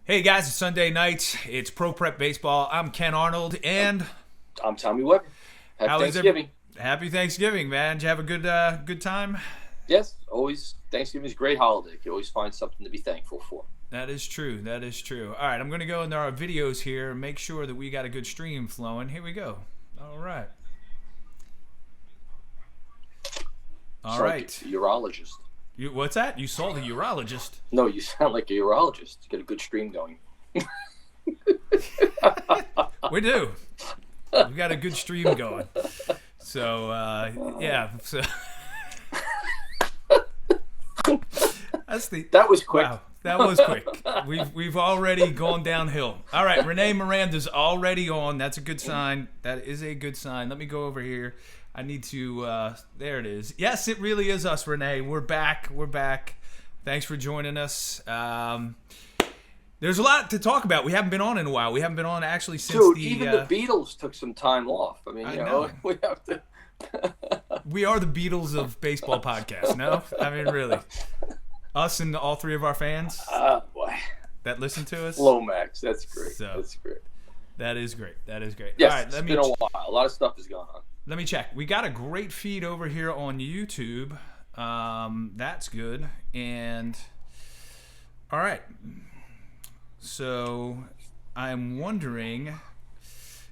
Hey guys, it's Sunday night. It's Pro Prep Baseball. I'm Ken Arnold, and I'm Tommy Weber. Happy how is it? Thanksgiving. Happy Thanksgiving, man. Did you have a good time? Yes, always Thanksgiving is a great holiday. You always find something to be thankful for. That is true. That is true. All right, I'm going to go into our videos here and make sure that we got a good stream flowing. Here we go. All right. All Sound right. like a urologist. What's that? You saw the urologist. No, you sound like a urologist. Get a good stream going. We do. We got a good stream going. So, yeah. So That was quick. Wow, that was quick. We've already gone downhill. All right, Renee Miranda's already on. That's a good sign. That is a good sign. Let me go over here. I need to. There it is. Yes, it really is us, Renee. We're back. We're back. Thanks for joining us. There's a lot to talk about. We haven't been on in a while. We haven't been on actually since even the Beatles took some time off. I mean, I you know. we have to. We are the Beatles of baseball podcasts. No, I mean really. Us and all three of our fans Boy. that listen to us. Lomax. That's great. So, That's great. That is great. That is great. Yes, all right, it's been a while. A lot of stuff has gone on. Let me check. We got a great feed over here on YouTube. That's good. And all right. So I'm wondering,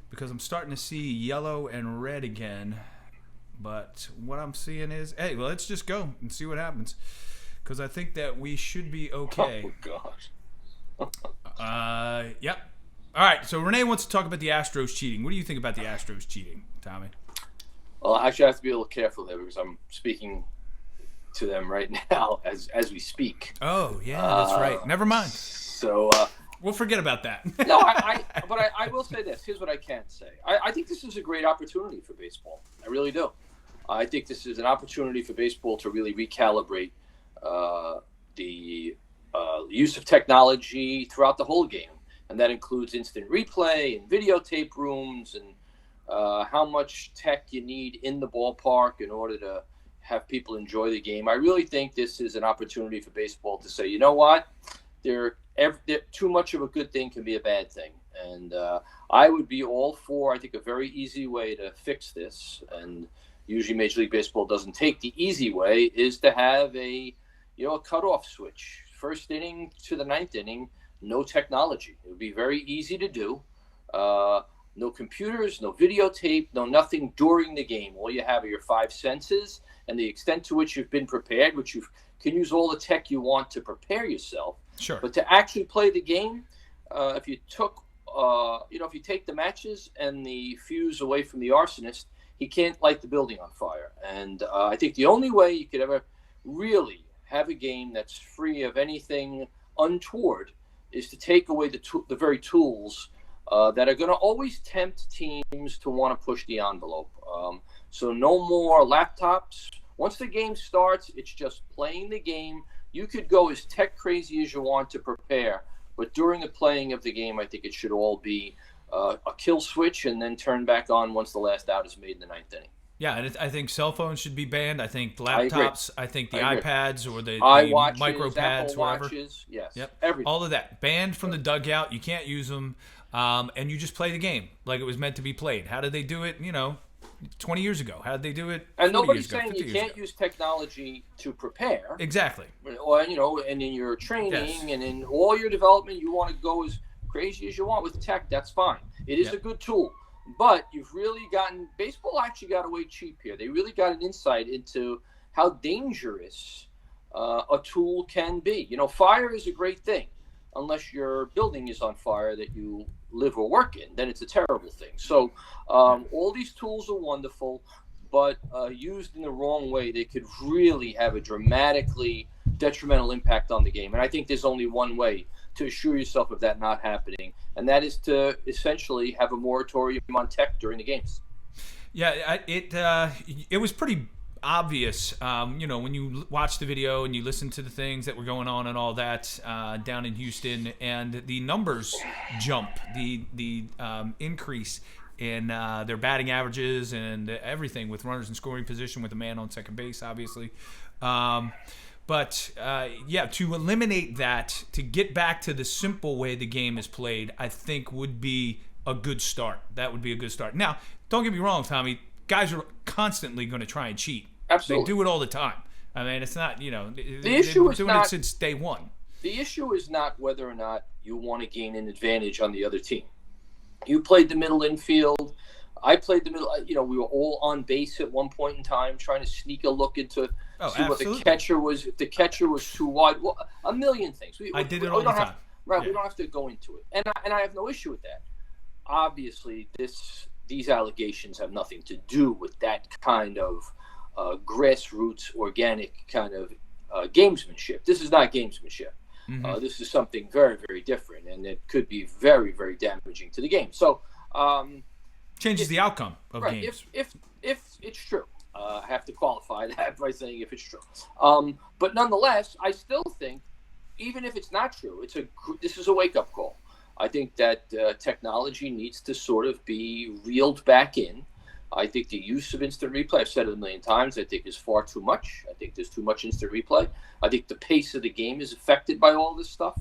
because I'm starting to see yellow and red again, but what I'm seeing is, hey, well, let's just go and see what happens, because I think that we should be okay. Oh gosh. Yep. All right. So Renee wants to talk about the Astros cheating. What do you think about the Astros cheating, Tommy? Well, actually, I have to be a little careful there because I'm speaking to them right now as we speak. Oh yeah, that's right. Never mind. So we'll forget about that. no, but I will say this. Here's what I can say. I think this is a great opportunity for baseball. I really do. I think this is an opportunity for baseball to really recalibrate the use of technology throughout the whole game, and that includes instant replay and videotape rooms and how much tech you need in the ballpark in order to have people enjoy the game. I really think this is an opportunity for baseball to say, you know what, too much of a good thing can be a bad thing. And I would be all for, I think, a very easy way to fix this, and usually Major League Baseball doesn't take the easy way, is to have a cutoff switch. First inning to the ninth inning, no technology. It would be very easy to do. No computers, no videotape, no nothing during the game. All you have are your five senses and the extent to which you've been prepared, which you can use all the tech you want to prepare yourself. Sure. But to actually play the game, if you take the matches and the fuse away from the arsonist, he can't light the building on fire. And I think the only way you could ever really have a game that's free of anything untoward is to take away the very tools that are going to always tempt teams to want to push the envelope. So no more laptops. Once the game starts, it's just playing the game. You could go as tech crazy as you want to prepare, but during the playing of the game, I think it should all be a kill switch and then turn back on once the last out is made in the ninth inning. Yeah, and I think cell phones should be banned. I think laptops. I think the iPads or the iWatches, micro pads, Apple whatever. Watches, yes, Yep, everything. all of that banned from the dugout. You can't use them, and you just play the game like it was meant to be played. How did they do it? 20 years ago. How did they do it? And 40 nobody's years ago, saying 50 you years can't ago? use technology to prepare. Exactly. Or and in your training Yes. and in all your development, you want to go as crazy as you want with tech. That's fine. It is Yep. a good tool, but you've really baseball actually got away cheap here. They really got an insight into how dangerous a tool can be. Fire is a great thing, unless your building is on fire that you live or work in. Then it's a terrible thing. So all these tools are wonderful, but used in the wrong way, they could really have a dramatically detrimental impact on the game. And I think there's only one way to assure yourself of that not happening, and that is to essentially have a moratorium on tech during the games. Yeah, it was pretty obvious, when you watch the video and you listen to the things that were going on and all that down in Houston, and the numbers jump, the increase in their batting averages and everything with runners in scoring position with a man on second base, obviously. But yeah, to eliminate that, to get back to the simple way the game is played, I think would be a good start. That would be a good start. Now, don't get me wrong, Tommy. Guys are constantly going to try and cheat. Absolutely. They do it all the time. I mean, it's not, the issue is doing not, it since day one. The issue is not whether or not you want to gain an advantage on the other team. You played the middle infield. I played the middle. We were all on base at one point in time, trying to sneak a look into see what the catcher was. If the catcher was too wide, well, a million things. I did it all the time. Right, yeah. We don't have to go into it, and I have no issue with that. Obviously, these allegations have nothing to do with that kind of grassroots, organic kind of gamesmanship. This is not gamesmanship. Mm-hmm. This is something very, very different, and it could be very, very damaging to the game. So, changes the outcome of games. If it's true, I have to qualify that by saying if it's true. But nonetheless, I still think, even if it's not true, this is a wake-up call. I think that technology needs to sort of be reeled back in. I think the use of instant replay, I've said it a million times, I think is far too much. I think there's too much instant replay. I think the pace of the game is affected by all this stuff.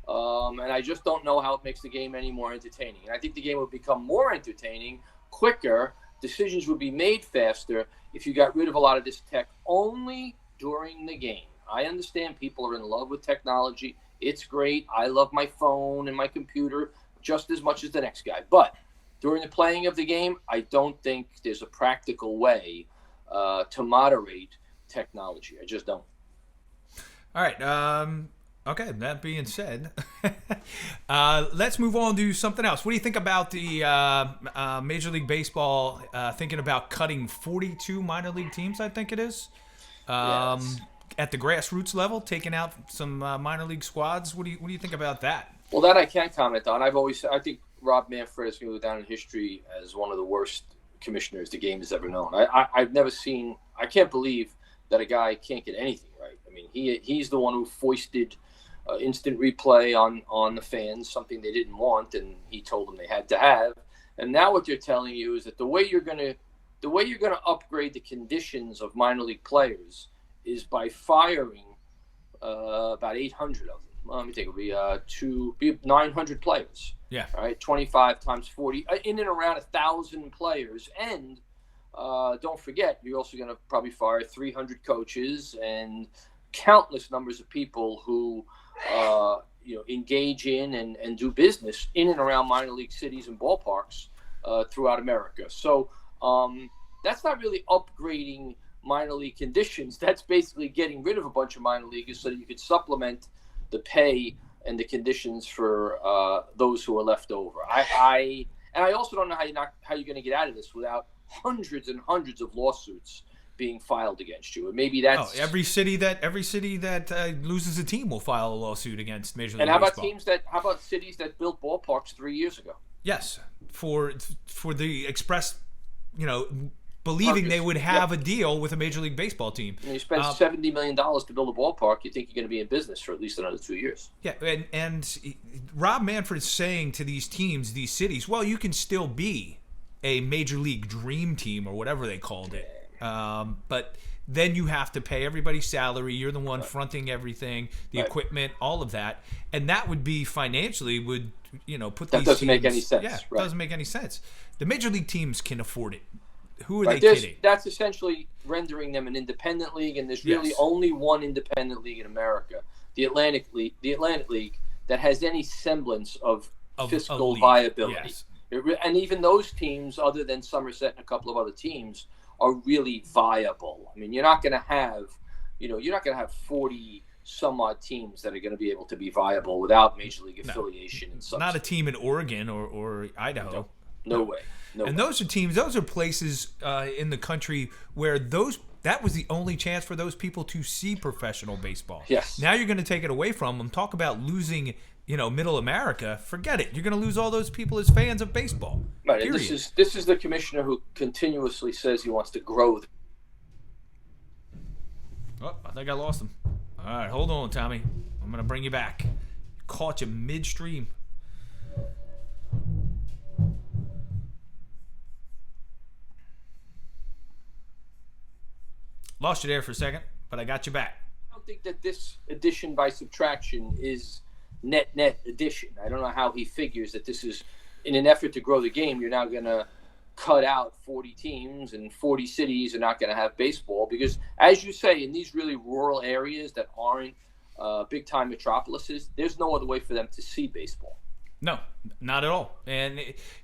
And I just don't know how it makes the game any more entertaining. And I think the game would become more entertaining, quicker, decisions would be made faster if you got rid of a lot of this tech only during the game. I understand people are in love with technology. It's great. I love my phone and my computer just as much as the next guy. But during the playing of the game, I don't think there's a practical way to moderate technology. I just don't. All right. Okay, that being said, let's move on to something else. What do you think about the Major League Baseball thinking about cutting 42 minor league teams, I think it is, yes. At the grassroots level, taking out some minor league squads? What do you think about that? Well, that I can't comment on. I think Rob Manfred is going to go down in history as one of the worst commissioners the game has ever known. I've never seen. I can't believe that a guy can't get anything right. I mean, he's the one who foisted instant replay on the fans, something they didn't want, and he told them they had to have. And now what they're telling you is that the way you're going to upgrade the conditions of minor league players is by firing about 800 of them. Well, let me think. It'll be 900 players. Yeah. All right. 25 times 40, in and around 1,000 players. And don't forget, you're also going to probably fire 300 coaches and countless numbers of people who engage in and do business in and around minor league cities and ballparks throughout America. So that's not really upgrading minor league conditions. That's basically getting rid of a bunch of minor leaguers so that you could supplement the pay and the conditions for those who are left over. I also don't know how you're going to get out of this without hundreds and hundreds of lawsuits being filed against you. And maybe that's every city that loses a team will file a lawsuit against Major League Baseball. And how about cities that built ballparks 3 years ago? Yes, for the express, believing they would have a deal with a Major League Baseball team. And you spend $70 million to build a ballpark, you think you're going to be in business for at least another 2 years. Yeah, and Rob Manfred is saying to these teams, these cities, well, you can still be a Major League dream team or whatever they called it. But then you have to pay everybody's salary. You're the one fronting everything, the equipment, all of that. And that would be financially put these teams. That doesn't make any sense. Yeah, it doesn't make any sense. The Major League teams can afford it. Who are they kidding? That's essentially rendering them an independent league, and there's really only one independent league in America, the Atlantic League, that has any semblance of fiscal viability. Yes. And even those teams, other than Somerset and a couple of other teams, are really viable. I mean, you're not going to have 40 some odd teams that are going to be able to be viable without Major League affiliation. Not a team in Oregon or Idaho. No way. And those are teams, those are places in the country where that was the only chance for those people to see professional baseball. Yes. Now you're going to take it away from them. Talk about losing, middle America. Forget it. You're going to lose all those people as fans of baseball. Right. And this is the commissioner who continuously says he wants to grow. Oh, I think I lost him. All right, hold on, Tommy. I'm going to bring you back. Caught you midstream. Lost you there for a second, but I got you back. don't think that this addition by subtraction is net addition. I don't know how he figures that this is in an effort to grow the game. You're now going to cut out 40 teams and 40 cities are not going to have baseball because, as you say, in these really rural areas that aren't big time metropolises, there's no other way for them to see baseball. No, not at all. And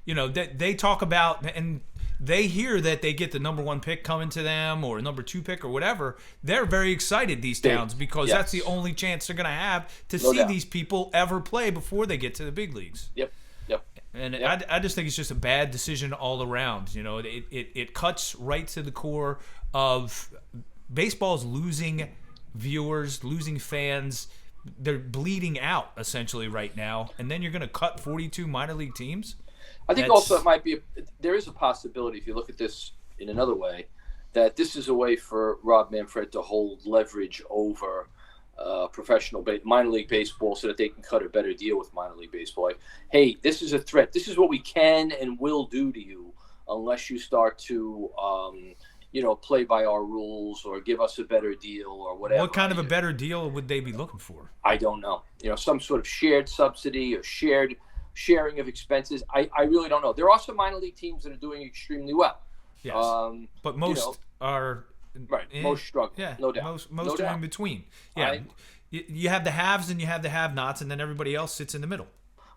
they talk about, and they hear that they get the number 1 pick coming to them or number 2 pick or whatever. They're very excited, these towns, because that's the only chance they're going to have to see these people ever play before they get to the big leagues. Yep. And I just think it's just a bad decision all around. It cuts right to the core of baseball's losing viewers, losing fans. They're bleeding out essentially right now, and then you're going to cut 42 minor league teams. I think also it might be there is a possibility, if you look at this in another way, that this is a way for Rob Manfred to hold leverage over professional minor league baseball, so that they can cut a better deal with minor league baseball. Like, hey, this is a threat. This is what we can and will do to you unless you start to play by our rules or give us a better deal or whatever. What kind of a better deal would they be looking for? I don't know. Some sort of shared subsidy or sharing of expenses. I really don't know. There are some minor league teams that are doing extremely well. Yes, but most are most struggle. Yeah, no doubt. Most no are doubt. in between. Yeah, you have the haves and you have the have-nots, and then everybody else sits in the middle.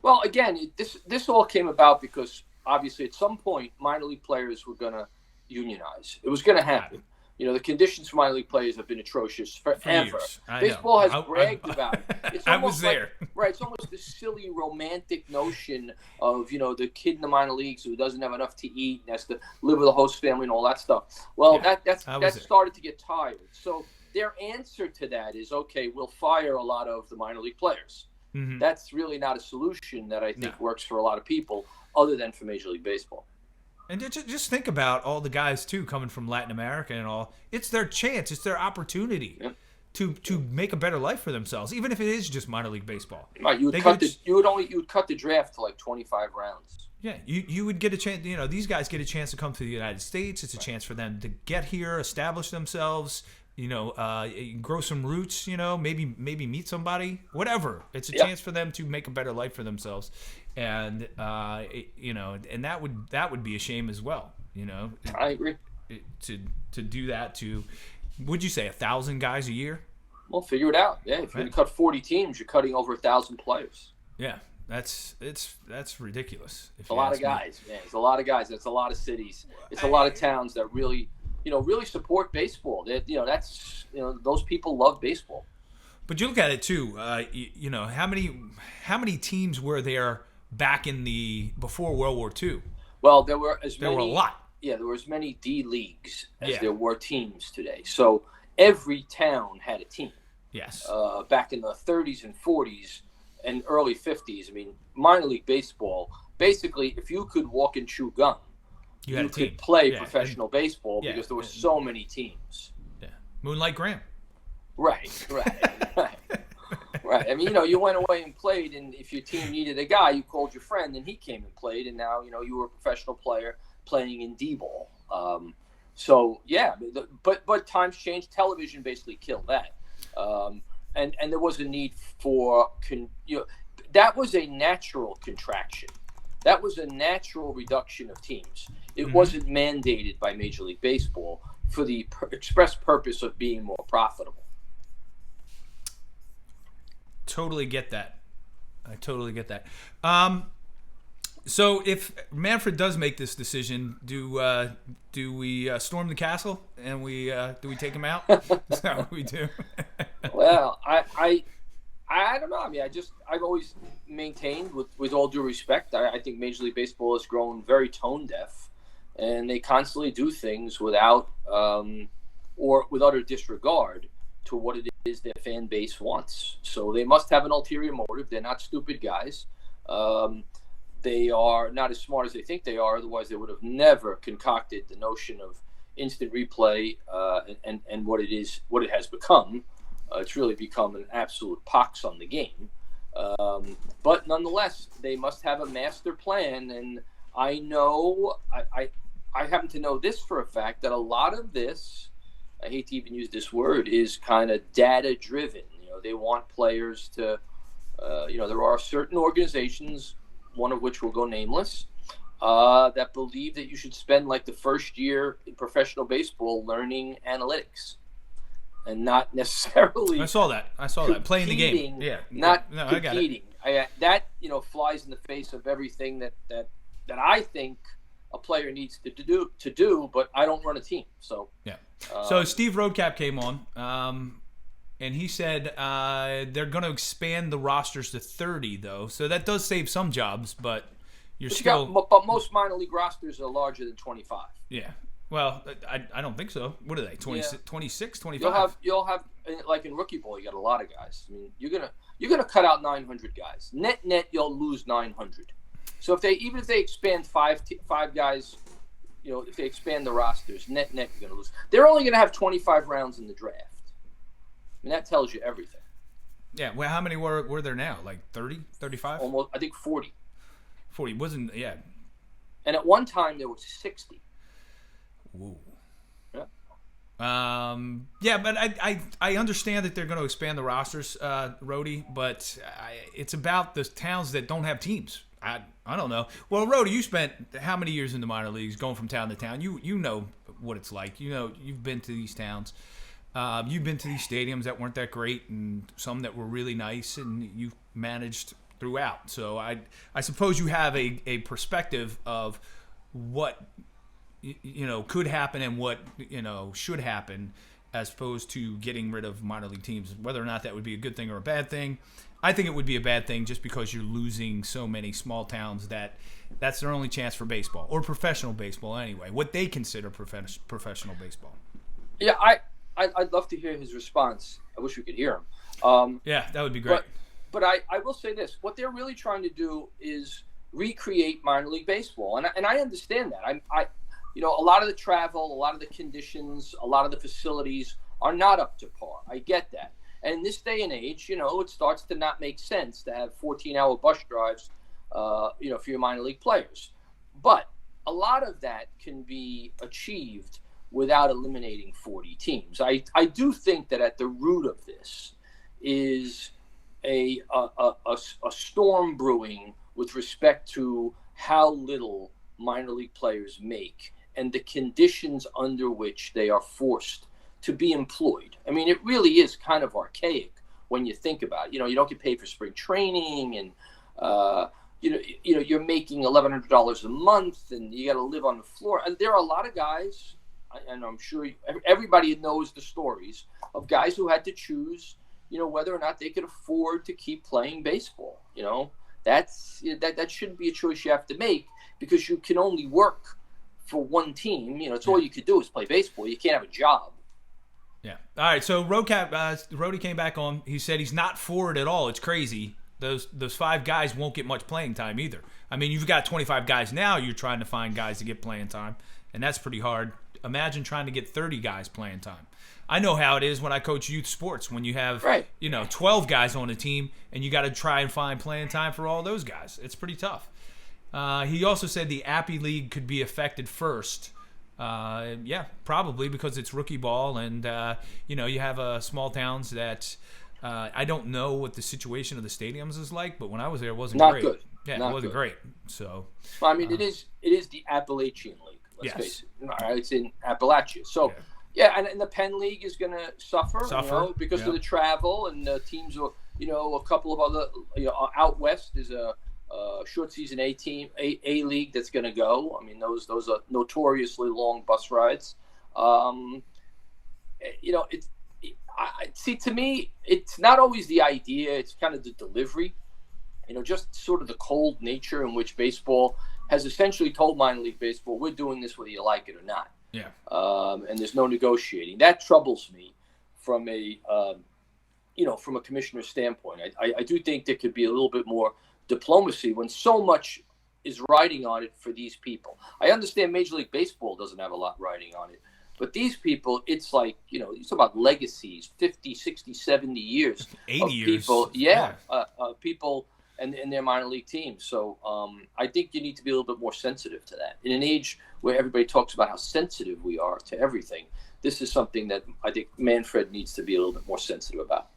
Well, again, this all came about because obviously at some point minor league players were going to unionize. It was going to happen. The conditions for minor league players have been atrocious forever. Baseball has bragged about it. It's I was there. It's almost this silly romantic notion of, the kid in the minor leagues who doesn't have enough to eat and has to live with a host family and all that stuff. Well, that started to get tired. So their answer to that is, okay, we'll fire a lot of the minor league players. Mm-hmm. That's really not a solution that I think works for a lot of people other than for Major League Baseball. And just think about all the guys, too, coming from Latin America and all. It's their chance. It's their opportunity to make a better life for themselves, even if it is just minor league baseball. Right, you would cut the draft to like 25 rounds. Yeah, you would get a chance. These guys get a chance to come to the United States. It's a chance for them to get here, establish themselves, grow some roots, maybe meet somebody, whatever. It's a chance for them to make a better life for themselves. And and that would be a shame as well. I agree. To do that to, would you say 1,000 guys a year? Well, figure it out. Yeah, if you're going to cut 40 teams, you're cutting over 1,000 players. Yeah, that's ridiculous. It's a lot of guys, man. It's a lot of guys. It's a lot of cities. It's a lot of towns that really support baseball. Those people love baseball. But you look at it too. How many teams were there back in before World War II? Well, there were a lot. Yeah, there were as many D leagues as there were teams today. So every town had a team. Yes. Back in the 30s and 40s and early 50s, I mean, minor league baseball. Basically, if you could walk and chew gum, you could play professional baseball because there were so many teams. Yeah. Moonlight Graham. Right. Right. I mean, you went away and played, and if your team needed a guy, you called your friend, and he came and played, and now, you were a professional player playing in D-ball. But times changed. Television basically killed that. And there was a need for, that was a natural contraction. That was a natural reduction of teams. It wasn't mandated by Major League Baseball for the express purpose of being more profitable. Totally get that. I totally get that. So if Manfred does make this decision, do we storm the castle and do we take him out? Is that what we do? Well, I don't know. I mean, I've always maintained, with all due respect, I think Major League Baseball has grown very tone deaf, and they constantly do things without or with utter disregard to what it is their fan base wants. So they must have an ulterior motive. They're not stupid guys. They are not as smart as they think they are. Otherwise, they would have never concocted the notion of instant replay and what it has become. It's really become an absolute pox on the game. But nonetheless, they must have a master plan. And I know, I happen to know this for a fact, that a lot of this I hate to even use this word, is kind of data driven. They want players to, there are certain organizations, one of which will go nameless, that believe that you should spend like the first year in professional baseball learning analytics and not necessarily. I saw that. Playing the game. Yeah. Not no, competing. I got it. That flies in the face of everything that I think a player needs to do, but I don't run a team. So yeah. So Steve Roadcap came on, and he said they're going to expand the rosters to 30, though. So that does save some jobs, but but most minor league rosters are larger than 25. Yeah. Well, I don't think so. What are they? 26, 25? You'll have like in rookie ball, you got a lot of guys. I mean, you're gonna cut out 900 guys. Net, you'll lose 900. So if they expand five guys, if they expand the rosters, net, you're gonna lose. They're only gonna have 25 rounds in the draft. I mean, that tells you everything. Yeah. Well, how many were there now? Like 30, 35? Almost, I think 40. 40 wasn't. Yeah. And at one time there was 60. Whoa. Yeah. Yeah, but I understand that they're going to expand the rosters, Rhodey, but it's about the towns that don't have teams. I don't know. Well, Rhodey, you spent how many years in the minor leagues, going from town to town? You know what it's like. You've been to these towns. You've been to these stadiums that weren't that great, and some that were really nice, and you've managed throughout. So I suppose you have a perspective of what could happen and what should happen, as opposed to getting rid of minor league teams. Whether or not that would be a good thing or a bad thing, I think it would be a bad thing, just because you're losing so many small towns that's their only chance for baseball, or professional baseball anyway, what they consider professional baseball. Yeah, I'd love to hear his response. I wish we could hear him. Yeah, that would be great. But I will say this: what they're really trying to do is recreate minor league baseball, and I understand that. A lot of the travel, a lot of the conditions, a lot of the facilities are not up to par. I get that. And in this day and age, it starts to not make sense to have 14-hour bus drives, for your minor league players. But a lot of that can be achieved without eliminating 40 teams. I do think that at the root of this is a storm brewing with respect to how little minor league players make and the conditions under which they are forced to be employed. I mean, it really is kind of archaic when you think about it. You don't get paid for spring training, and you're making $1,100 a month, and you got to live on the floor. And there are a lot of guys, and I'm sure everybody knows the stories of guys who had to choose, whether or not they could afford to keep playing baseball. That shouldn't be a choice you have to make, because you can only work for one team. It's all you could do is play baseball. You can't have a job. Yeah. All right. So Rhodey came back on. He said he's not for it at all. It's crazy. Those 5 guys won't get much playing time either. I mean, you've got 25 guys now. You're trying to find guys to get playing time, and that's pretty hard. Imagine trying to get 30 guys playing time. I know how it is when I coach youth sports, when you have 12 guys on a team, and you got to try and find playing time for all those guys. It's pretty tough. He also said the Appy League could be affected first. Yeah, probably, because it's rookie ball, and you have small towns that I don't know what the situation of the stadiums is like, but when I was there, it wasn't not great. Good. Yeah, not it wasn't good. Great. So, well, I mean, it is the Appalachian League. Let's face it. All right, it's in Appalachia. So, and the Penn League is going to suffer because of the travel, and the teams are, a couple of other, out west is a short season A league that's going to go. I mean, those are notoriously long bus rides. To me, it's not always the idea. It's kind of the delivery. Just sort of the cold nature in which baseball has essentially told minor league baseball, we're doing this whether you like it or not. Yeah. And there's no negotiating. That troubles me from a commissioner's standpoint. I do think there could be a little bit more diplomacy when so much is riding on it for these people. I understand Major League Baseball doesn't have a lot riding on it, but these people, it's like, you talk about legacies, 50, 60, 70 years 80 of years. People, people and their minor league teams. So I think you need to be a little bit more sensitive to that. In an age where everybody talks about how sensitive we are to everything, this is something that I think Manfred needs to be a little bit more sensitive about.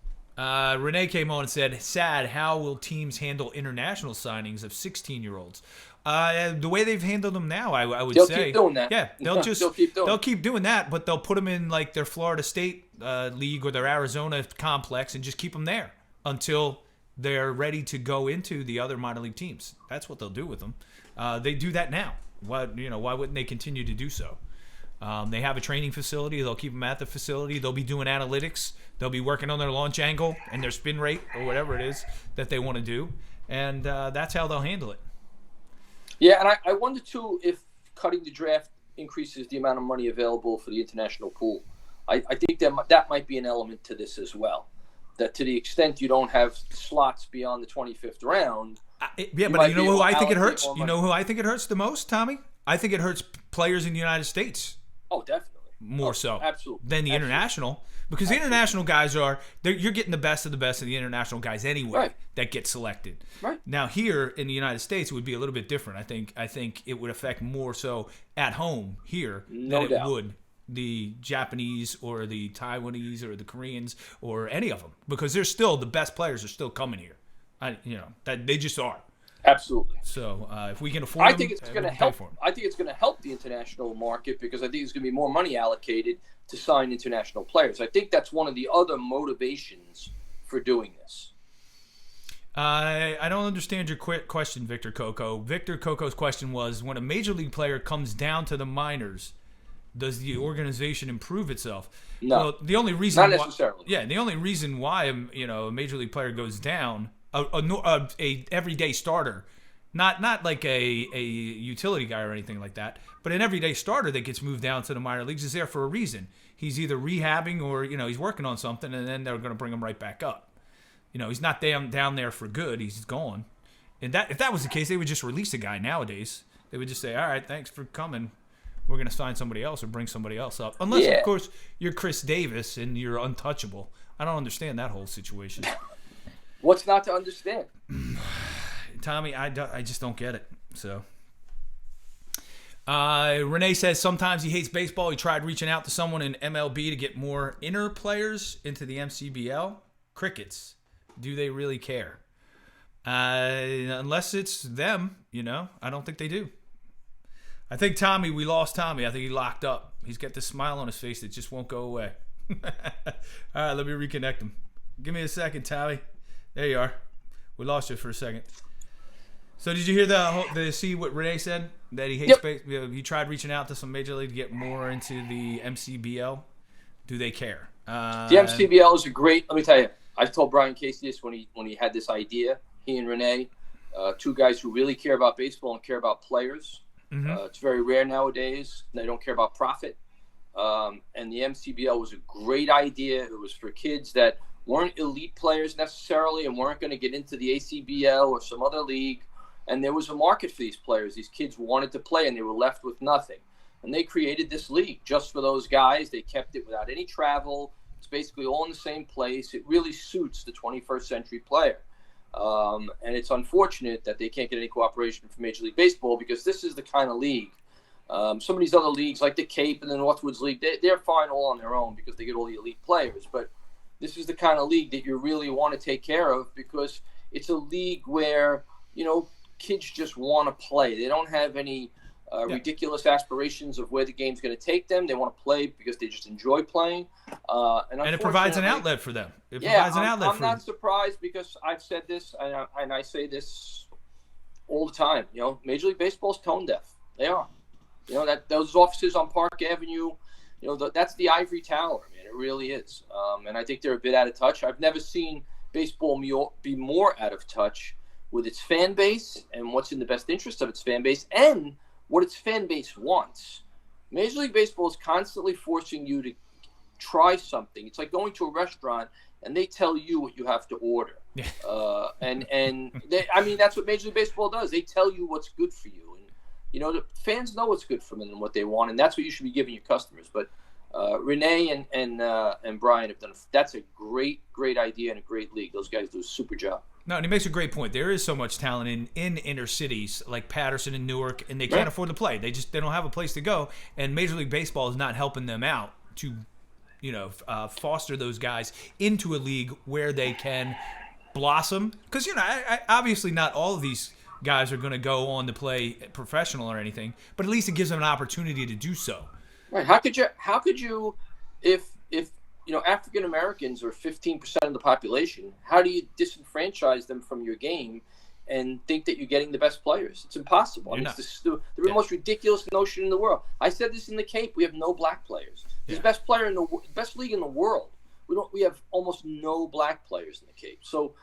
Renee came on and said, sad, how will teams handle international signings of 16-year-olds? The way they've handled them now, I would They'll say. keep doing that. Yeah, they'll keep doing that, but they'll put them in like their Florida State league or their Arizona complex and just keep them there until they're ready to go into the other minor league teams. That's what they'll do with them. They do that now. Why wouldn't they continue to do so? They have a training facility. They'll keep them at the facility. They'll be doing analytics. They'll be working on their launch angle and their spin rate or whatever it is that they want to do. And that's how they'll handle it. Yeah, and I wonder, too, if cutting the draft increases the amount of money available for the international pool. I think that might be an element to this as well. That to the extent you don't have slots beyond the 25th round. But you know who I think it hurts? You know who I think it hurts the most, Tommy? I think it hurts players in the United States. Oh, definitely. More so. Absolutely. Than the international. Because the international guys you're getting the best of the international guys anyway that get selected. Right. Now here in the United States it would be a little bit different. I think it would affect more so at home here than it would the Japanese or the Taiwanese or the Koreans or any of them, because they're still the best players are still coming here. That they just are. Absolutely. So if we can afford them, I think it's going to help. I think it's going to help the international market because I think there's going to be more money allocated to sign international players. I think that's one of the other motivations for doing this. I don't understand your question, Victor Coco. Victor Coco's question was, when a major league player comes down to the minors, does the organization improve itself? No. Well, the only reason not necessarily. The only reason why a major league player goes down, a everyday starter, not like a utility guy or anything like that, but an everyday starter that gets moved down to the minor leagues is there for a reason. He's either rehabbing or he's working on something, and then they're going to bring him right back up. He's not down there for good. He's gone. And if that was the case, they would just release a guy nowadays. They would just say, all right, thanks for coming. We're going to sign somebody else or bring somebody else up. Unless, of course, you're Chris Davis and you're untouchable. I don't understand that whole situation. What's not to understand? Tommy, I just don't get it. So, Renee says sometimes he hates baseball. He tried reaching out to someone in MLB to get more inner players into the MCBL. Crickets. Do they really care? Unless it's them, I don't think they do. I think we lost Tommy. I think he locked up. He's got this smile on his face that just won't go away. All right, let me reconnect him. Give me a second, Tommy. There you are. We lost you for a second. So did you hear see what Renee said? That he hates baseball. He tried reaching out to some major league to get more into the MCBL. Do they care? The MCBL is a great. Let me tell you. I told Brian Casey this when he had this idea. He and Renee, two guys who really care about baseball and care about players. Mm-hmm. It's very rare nowadays. They don't care about profit. And the MCBL was a great idea. It was for kids that weren't elite players necessarily and weren't going to get into the ACBL or some other league. And there was a market for these players. These kids wanted to play and they were left with nothing. And they created this league just for those guys. They kept it without any travel. It's basically all in the same place. It really suits the 21st century player. And it's unfortunate that they can't get any cooperation from Major League Baseball because this is the kind of league. Some of these other leagues like the Cape and the Northwoods League, they're fine all on their own because they get all the elite players. But this is the kind of league that you really want to take care of because it's a league where, kids just want to play. They don't have any ridiculous aspirations of where the game's going to take them. They want to play because they just enjoy playing. And it provides an outlet for them. I'm not surprised because I've said this and I say this all the time. Major League Baseball's tone deaf. They are. That those offices on Park Avenue, that's the ivory tower, man. It really is. And I think they're a bit out of touch. I've never seen baseball be more out of touch with its fan base and what's in the best interest of its fan base and what its fan base wants. Major League Baseball is constantly forcing you to try something. It's like going to a restaurant and they tell you what you have to order. That's what Major League Baseball does. They tell you what's good for you. And, the fans know what's good for them and what they want, and that's what you should be giving your customers. But Renee and Brian have done that's a great idea and a great league. Those guys do a super job. No, and he makes a great point. There is so much talent in inner cities like Patterson and Newark, and they can't afford to play. They don't have a place to go, and Major League Baseball is not helping them out foster those guys into a league where they can blossom. Because obviously not all of these guys are going to go on to play professional or anything, but at least it gives them an opportunity to do so. Right? How could you, if African Americans are 15% of the population, how do you disenfranchise them from your game and think that you're getting the best players? It's impossible. It's the most ridiculous notion in the world. I said this in the Cape. We have no black players. He's the best player in the best league in the world. We have almost no black players in the Cape. So,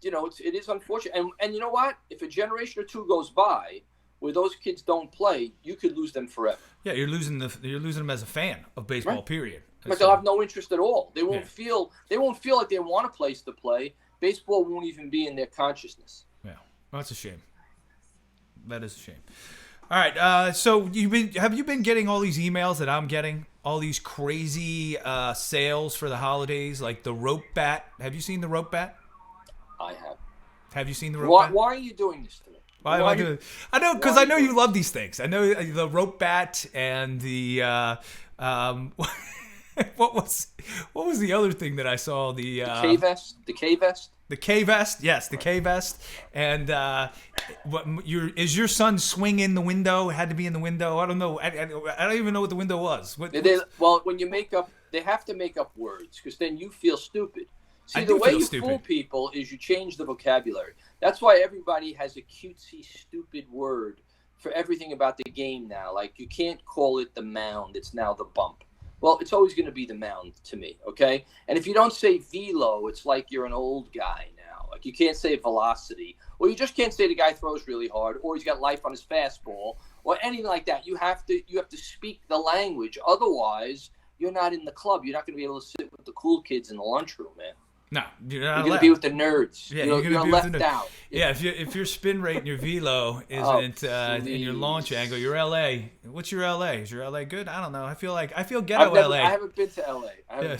it is unfortunate. And you know what? If a generation or two goes by where those kids don't play, you could lose them forever. Yeah, you're losing them as a fan of baseball. Right. Period. Like they'll have no interest at all. They won't feel like they want a place to play. Baseball won't even be in their consciousness. Yeah, well, that's a shame. That is a shame. All right, so have you been getting all these emails that I'm getting? All these crazy sales for the holidays, like the rope bat. Have you seen the rope bat? I have. Have you seen the rope bat? Why are you doing this to me? Why am I doing it? I know, because I know you love these things. I know the rope bat and the what was the other thing that I saw? The K vest. The K vest. The K vest. Yes, the K vest. And is your son swing in the window? Had to be in the window. I don't know. I don't even know what the window was. When you make up, they have to make up words because then you feel stupid. See, the way you fool people is you change the vocabulary. That's why everybody has a cutesy, stupid word for everything about the game now. Like, you can't call it the mound. It's now the bump. Well, it's always going to be the mound to me, okay? And if you don't say velo, it's like you're an old guy now. Like, you can't say velocity. Or you just can't say the guy throws really hard, or he's got life on his fastball, or anything like that. You have to speak the language. Otherwise, you're not in the club. You're not going to be able to sit with the cool kids in the lunchroom, man. No, you're not. You're going to be with the nerds. Yeah, you're left out. Yeah, if your spin rate and your velo isn't in your launch angle, your LA. What's your LA? Is your LA good? I don't know. I feel ghetto LA. I haven't been to LA.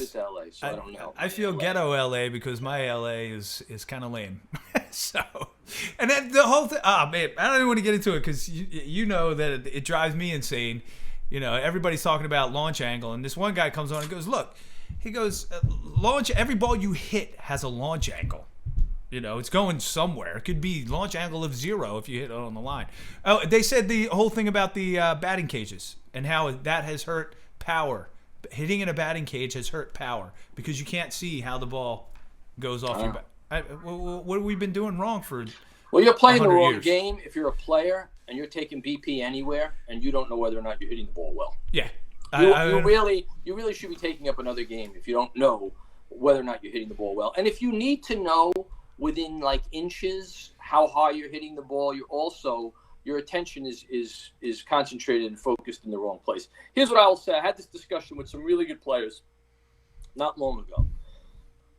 So I don't know. I feel ghetto LA because my LA is kind of lame. So, and then the whole thing. Oh man, I don't even want to get into it because you know that it drives me insane. Everybody's talking about launch angle, and this one guy comes on and goes, "Look." He goes, launch. Every ball you hit has a launch angle. It's going somewhere. It could be launch angle of 0 if you hit it on the line. Oh, they said the whole thing about the batting cages and how that has hurt power. Hitting in a batting cage has hurt power because you can't see how the ball goes off your bat. What have we been doing wrong for? Well, you're playing the wrong years? game if you're a player and you're taking BP anywhere and you don't know whether or not you're hitting the ball well. Yeah. You really should be taking up another game if you don't know whether or not you're hitting the ball well. And if you need to know within like inches how high you're hitting the ball, your attention is concentrated and focused in the wrong place. Here's what I will say. I had this discussion with some really good players not long ago.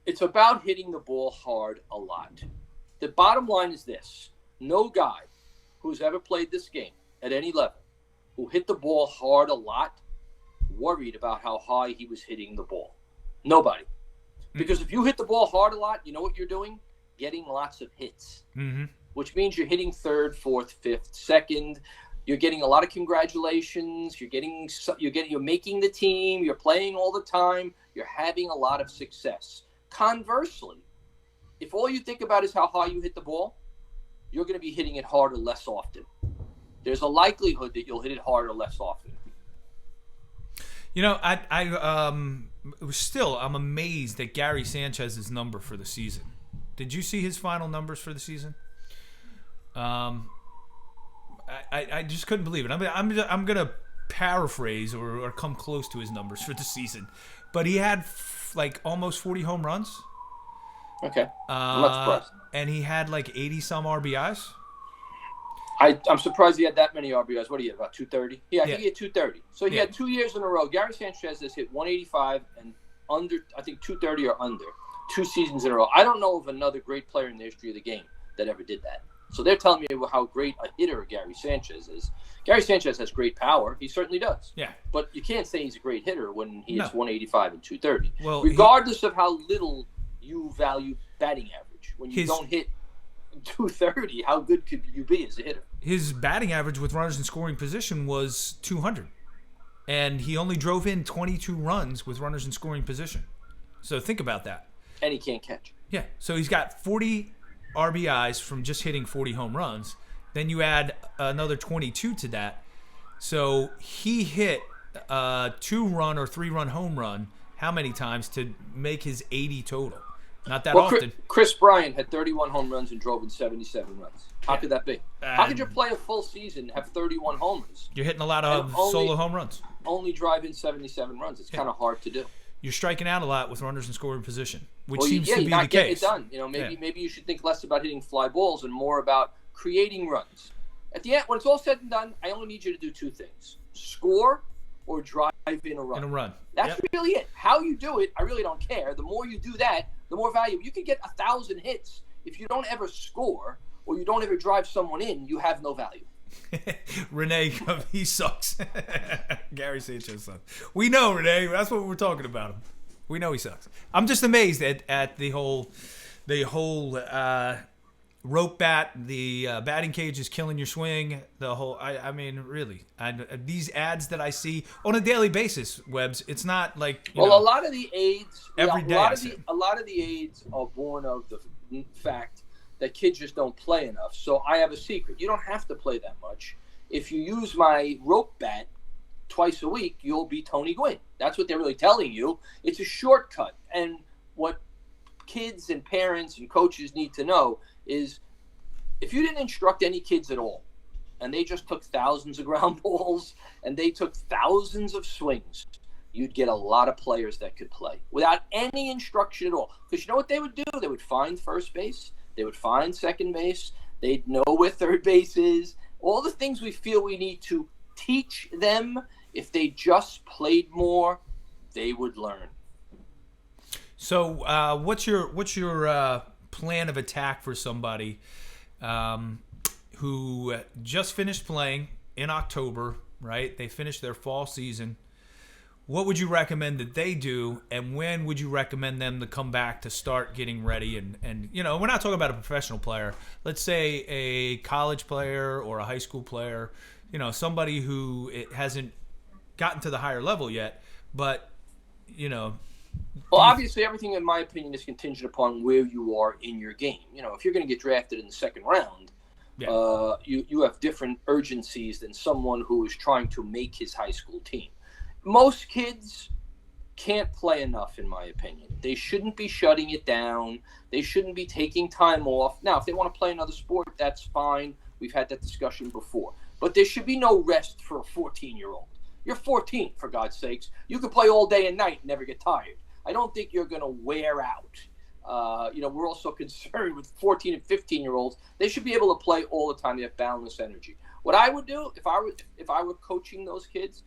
It's about hitting the ball hard a lot. The bottom line is this. No guy who's ever played this game at any level who hit the ball hard a lot worried about how high he was hitting the ball. Nobody. Because if you hit the ball hard a lot, you know what you're doing? Getting lots of hits. Mm-hmm. Which means you're hitting third, fourth, fifth, second. You're getting a lot of congratulations. You're making the team. You're playing all the time. You're having a lot of success. Conversely, if all you think about is how high you hit the ball, you're going to be hitting it harder less often. There's a likelihood that you'll hit it harder less often. I'm amazed at Gary Sanchez's number for the season. Did you see his final numbers for the season? I just couldn't believe it. I'm gonna paraphrase or come close to his numbers for the season, but he had like almost 40 home runs. Okay, I'm not surprised. And he had like 80 some RBIs. I'm surprised he had that many RBIs. What do you have, about 230? Yeah, I think he had 230. So he had 2 years in a row. Gary Sanchez has hit 185 and under, I think 230 or under, 2 seasons in a row. I don't know of another great player in the history of the game that ever did that. So they're telling me how great a hitter Gary Sanchez is. Gary Sanchez has great power. He certainly does. Yeah. But you can't say he's a great hitter when he hits 185 and 230. Well, regardless of how little you value batting average. When you don't hit 230, how good could you be as a hitter? His batting average with runners in scoring position was 200. and he only drove in 22 runs with runners in scoring position. So think about that. And he can't catch. Yeah. So he's got 40 RBIs from just hitting 40 home runs. Then you add another 22 to that. So he hit a 2-run or 3-run home run how many times to make his 80 total? Not that often. Chris Bryant had 31 home runs and drove in 77 runs. How could that be? How could you play a full season and have 31 homers? You're hitting a lot of solo home runs. Only drive in 77 runs. It's kind of hard to do. You're striking out a lot with runners in scoring position, which seems to be you're not the getting case. It done. Maybe you should think less about hitting fly balls and more about creating runs. At the end, when it's all said and done, I only need you to do 2 things: score or drive in a run. That's really it. How you do it, I really don't care. The more you do that, the more value. You can get 1,000 hits. If you don't ever score or you don't ever drive someone in, you have no value. Renee, he sucks. Gary Sanchez sucks. We know, Renee. That's what we're talking about him. We know he sucks. I'm just amazed at the whole rope bat. The batting cage is killing your swing. The whole. I mean, really. These ads that I see on a daily basis, Webbs. It's not like a lot of the aids. Every day. A lot of the aids are born of the fact that kids just don't play enough. So I have a secret. You don't have to play that much. If you use my rope bat twice a week, you'll be Tony Gwynn. That's what they're really telling you. It's a shortcut. And what kids and parents and coaches need to know is if you didn't instruct any kids at all, and they just took thousands of ground balls and they took thousands of swings, you'd get a lot of players that could play without any instruction at all. Because you know what they would do? They would find first base. They would find second base. They'd know where third base is. All the things we feel we need to teach them, if they just played more, they would learn. So what's your plan of attack for somebody who just finished playing in October, right? They finished their fall season. What would you recommend that they do, and when would you recommend them to come back to start getting ready? And we're not talking about a professional player. Let's say a college player or a high school player, somebody who hasn't gotten to the higher level yet, but, Well, obviously everything, in my opinion, is contingent upon where you are in your game. If you're going to get drafted in the second round, you have different urgencies than someone who is trying to make his high school team. Most kids can't play enough, in my opinion. They shouldn't be shutting it down. They shouldn't be taking time off. Now, if they want to play another sport, that's fine. We've had that discussion before. But there should be no rest for a 14-year-old. You're 14, for God's sakes. You can play all day and night and never get tired. I don't think you're going to wear out. We're also concerned with 14 and 15-year-olds. They should be able to play all the time. They have boundless energy. What I would do if I were coaching those kids,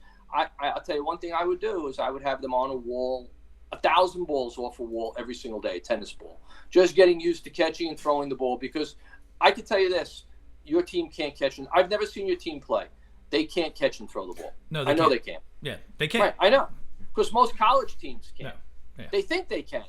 I'll tell you one thing I would do is I would have them on a wall, 1,000 balls off a wall every single day, tennis ball, just getting used to catching and throwing the ball. Because I can tell you this, your team can't catch. And I've never seen your team play. They can't catch and throw the ball. No, I know they can't. Yeah, they can't. Right, I know. Because most college teams can't. No. Yeah. They think they can.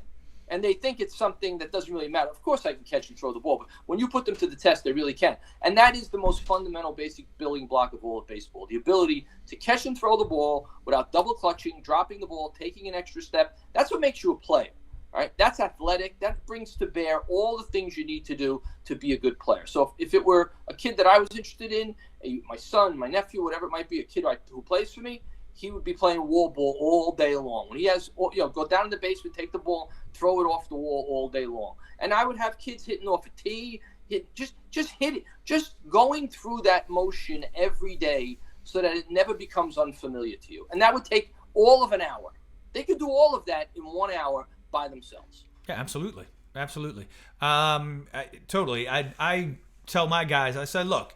And they think it's something that doesn't really matter. Of course I can catch and throw the ball, but when you put them to the test, they really can. And that is the most fundamental, basic building block of all of baseball, the ability to catch and throw the ball without double clutching, dropping the ball, taking an extra step. That's what makes you a player. All right? That's athletic. That brings to bear all the things you need to do to be a good player. So if it were a kid that I was interested in, my son, my nephew, whatever it might be, a kid who plays for me, he would be playing wall ball all day long. When he has, go down to the basement, take the ball, throw it off the wall all day long. And I would have kids hitting off a tee, just hit it, just going through that motion every day so that it never becomes unfamiliar to you. And that would take all of an hour. They could do all of that in 1 hour by themselves. Yeah, absolutely. Totally. I tell my guys, I said, look,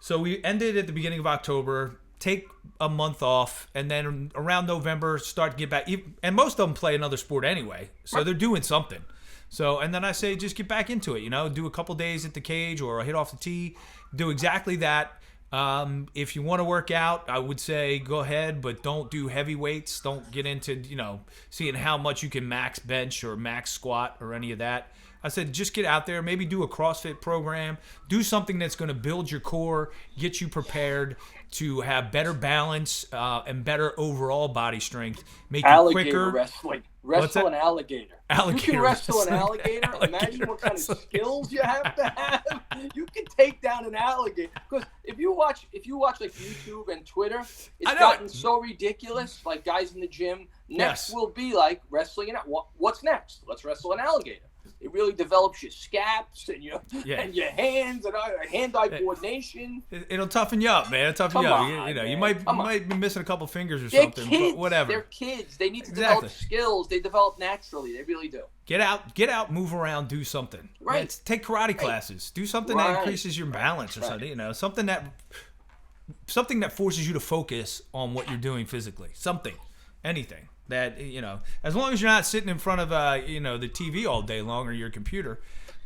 so we ended at the beginning of October, take a month off, and then around November start to get back. And most of them play another sport anyway, so they're doing something. So, and then I say just get back into it. Do a couple days at the cage or hit off the tee. Do exactly that. If you want to work out, I would say go ahead, but don't do heavy weights. Don't get into seeing how much you can max bench or max squat or any of that. I said, just get out there, maybe do a CrossFit program, do something that's going to build your core, get you prepared to have better balance and better overall body strength, make you quicker. Wrestling. Wrestle an alligator. You can wrestle an alligator. Imagine what kind of skills you have to have. You can take down an alligator. Because if you watch like YouTube and Twitter, it's gotten so ridiculous. Like guys in the gym, next will be like wrestling. What's next? Let's wrestle an alligator. It really develops your scaps and your hands and hand-eye coordination. It'll toughen you up, man. It'll toughen you up. You might be missing a couple fingers or something, but whatever. They're kids. They need to develop skills. They develop naturally. They really do. Get out, move around, do something. Right. Take karate classes. Do something that increases your balance or something. Something that forces you to focus on what you're doing physically. Anything. That, as long as you're not sitting in front of, the TV all day long or your computer,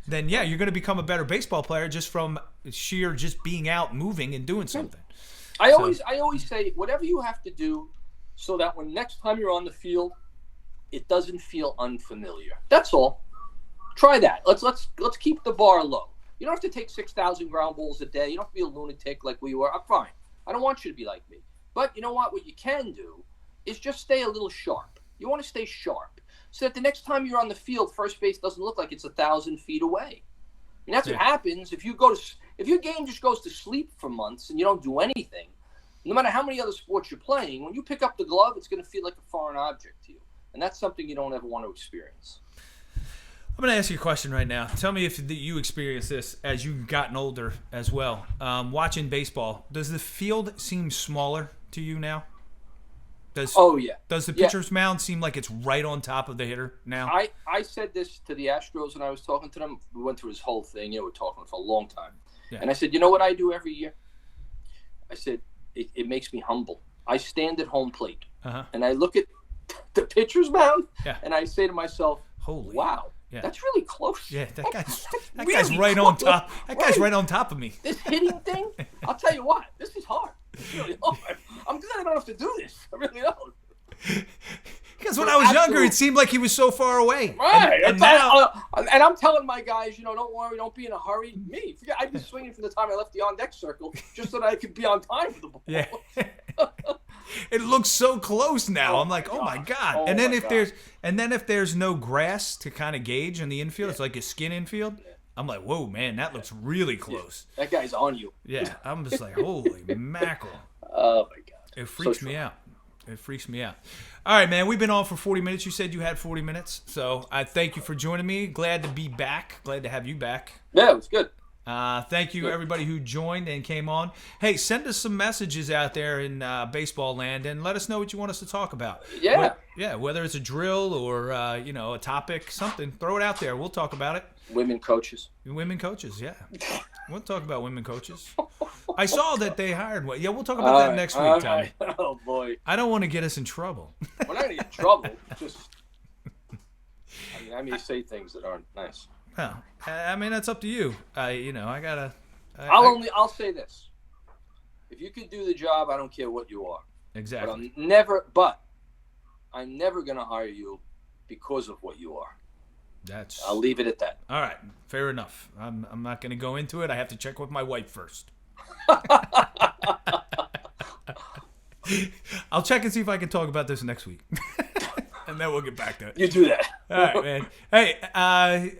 then, you're going to become a better baseball player just from sheer just being out, moving, and doing something. I always say, whatever you have to do so that when next time you're on the field, it doesn't feel unfamiliar. That's all. Try that. Let's keep the bar low. You don't have to take 6,000 ground balls a day. You don't have to be a lunatic like we were. I'm fine. I don't want you to be like me. But you know what? What you can do is just stay a little sharp. You want to stay sharp so that the next time you're on the field, first base doesn't look like it's 1,000 feet away. And that's what happens if your game just goes to sleep for months and you don't do anything. No matter how many other sports you're playing, when you pick up the glove, it's going to feel like a foreign object to you. And that's something you don't ever want to experience. I'm going to ask you a question right now. Tell me if you experience this as you've gotten older as well. Watching baseball, does the field seem smaller to you now? Does the pitcher's mound seem like it's right on top of the hitter now? I said this to the Astros when I was talking to them. We went through this whole thing. We're talking for a long time. Yeah. And I said, you know what I do every year? I said, it makes me humble. I stand at home plate. And I look at the pitcher's mound, and I say to myself, holy wow. Yeah. That's really close. Yeah, that guy's right on top. That guy's right on top of me. This hitting thing, I'll tell you what, this is hard. It's really hard. I'm glad I don't have to do this. I really don't. Because when I was younger, it seemed like he was so far away. Right. And now, and I'm telling my guys, don't worry, don't be in a hurry. I'd be swinging from the time I left the on-deck circle just so that I could be on time for the ball. Yeah. It looks so close now. I'm like, oh my God. And then if there's no grass to kind of gauge in the infield, it's like a skin infield. Yeah. I'm like, whoa, man, that looks really close. Yeah. That guy's on you. Yeah. I'm just like, holy mackerel. Oh my God. It freaks me out. It freaks me out. All right, man. We've been on for 40 minutes. You said you had 40 minutes. So I thank you for joining me. Glad to be back. Glad to have you back. Yeah, it was good. Thank you, everybody who joined and came on. Hey, send us some messages out there in baseball land and let us know what you want us to talk about. Yeah. Whether it's a drill or, a topic, something. Throw it out there. We'll talk about it. Women coaches, yeah. We'll talk about women coaches. I saw that they hired one. Yeah, we'll talk about that next week, Tommy. Right. Oh, boy. I don't want to get us in trouble. We're not going to get in trouble. I may say things that aren't nice. Well, I mean, that's up to you. I'll say this. If you could do the job, I don't care what you are. Exactly. But I'm never going to hire you because of what you are. I'll leave it at that. All right. Fair enough. I'm not going to go into it. I have to check with my wife first. I'll check and see if I can talk about this next week. And then we'll get back to it. You do that. All right, man. Hey,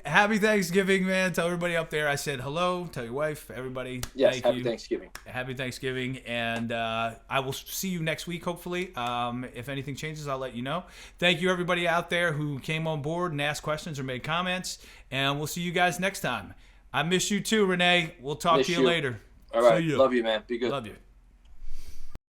happy Thanksgiving, man. Tell everybody up there I said hello. Tell your wife, everybody. Yes, happy Thanksgiving. Happy Thanksgiving. And I will see you next week, hopefully. If anything changes, I'll let you know. Thank you, everybody out there who came on board and asked questions or made comments. And we'll see you guys next time. I miss you too, Renee. We'll talk to you later. All right. Love you, man. Be good. Love you.